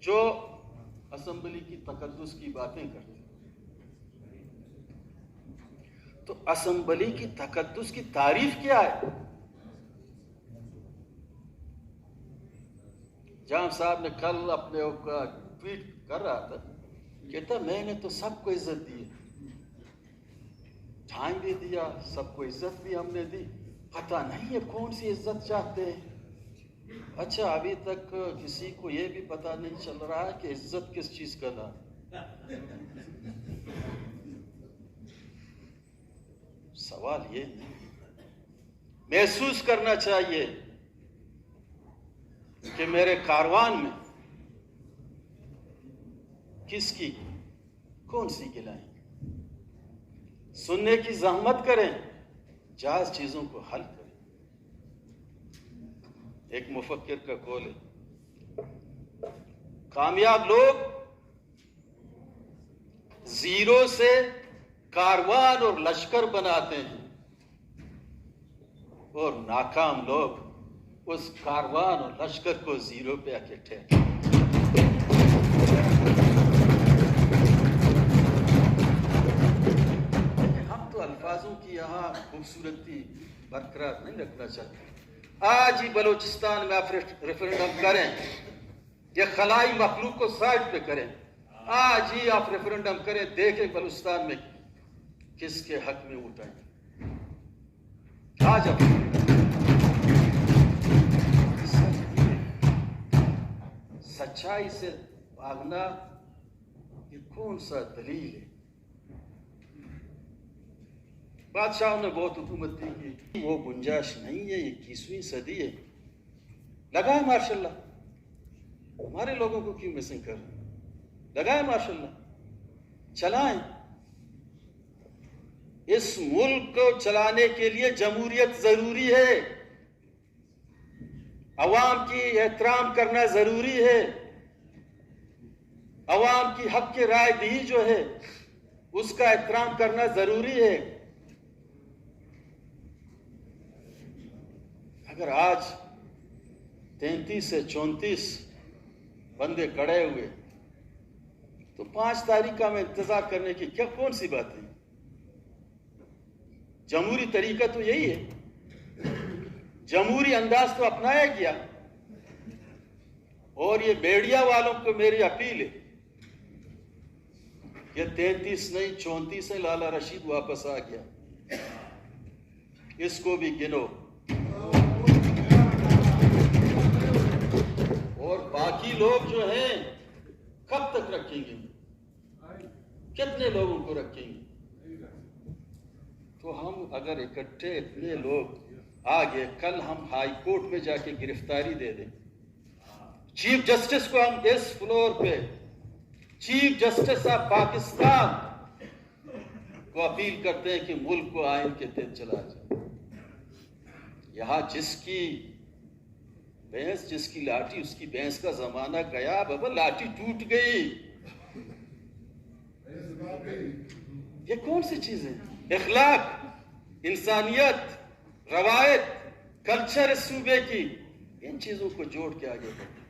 जो असेंबली की तकद्दुस की बातें करते, तो असेंबली की तकद्दुस की तारीफ क्या है? जाम साहब ने कल अपने ट्वीट कर रहा था, कहता मैंने तो सबको इज्जत दी, टाइम भी दिया, सबको इज्जत भी हमने दी, पता नहीं है कौन सी इज्जत चाहते हैं। अच्छा, अभी तक किसी को यह भी पता नहीं चल रहा है कि इज्जत किस चीज का नाम। सवाल ये महसूस करना चाहिए कि मेरे कारवान में किसकी कौन सी गिलाएं। सुनने की जहमत करें, जायज चीजों को हल करें। एक मुफक्किर का कौल है, कामयाब लोग जीरो से कारवान और लश्कर बनाते हैं और नाकाम लोग उस कारवान और लश्कर को जीरो पे आके ठहरते हैं। हम तो अल्फाजों की यहां खूबसूरती बरकरार नहीं रखना चाहते। आज ही बलूचिस्तान में आप रेफरेंडम करें या खलाई मखलूक को साइड पे करें, आज ही आप रेफरेंडम करें, देखें बलूचिस्तान में किसके हक में उठाएं। आज अब सच्चाई से भागना ये कौन सा दलील है? बादशाहों ने बहुत हुकूमत की, वो गुंजाइश नहीं है। 21वीं सदी है, लगाए मार्शल्लाह। हमारे लोगों को क्यों मिसिंग कर, लगाए मार्शल्लाह, चलाएं। इस मुल्क को चलाने के लिए जमहूरियत जरूरी है, अवाम की एहतराम करना जरूरी है, अवाम की हक की राय दही जो है उसका एहतराम करना जरूरी है। अगर आज 33 से 34 बंदे खड़े हुए तो 5 तारीख का में इंतजार करने की क्या कौन सी बात है? जमहूरी तरीका तो यही है, जमहूरी अंदाज तो अपनाया गया। और ये बेड़िया वालों को मेरी अपील है, ये 33 नहीं 34 से लाला रशीद वापस आ गया, इसको भी गिनो। और बाकी लोग जो हैं कब तक रखेंगे? कितने लोगों को रखेंगे? तो हम अगर इकट्ठे इतने लोग आ गए, कल हम हाई कोर्ट में जाके गिरफ्तारी दे दें, चीफ जस्टिस को हम इस फ्लोर पे चीफ जस्टिस ऑफ पाकिस्तान को अपील करते हैं कि मुल्क को आइन के तहत चला जाए। यहां जिसकी भैंस, जिसकी लाठी, उसकी भैंस का जमाना गया बाबा, लाठी टूट गई। ये कौन सी चीज है? इखलाक, इंसानियत, रवायत, कल्चर इस सूबे की, इन चीजों को जोड़ के आगे बढ़े।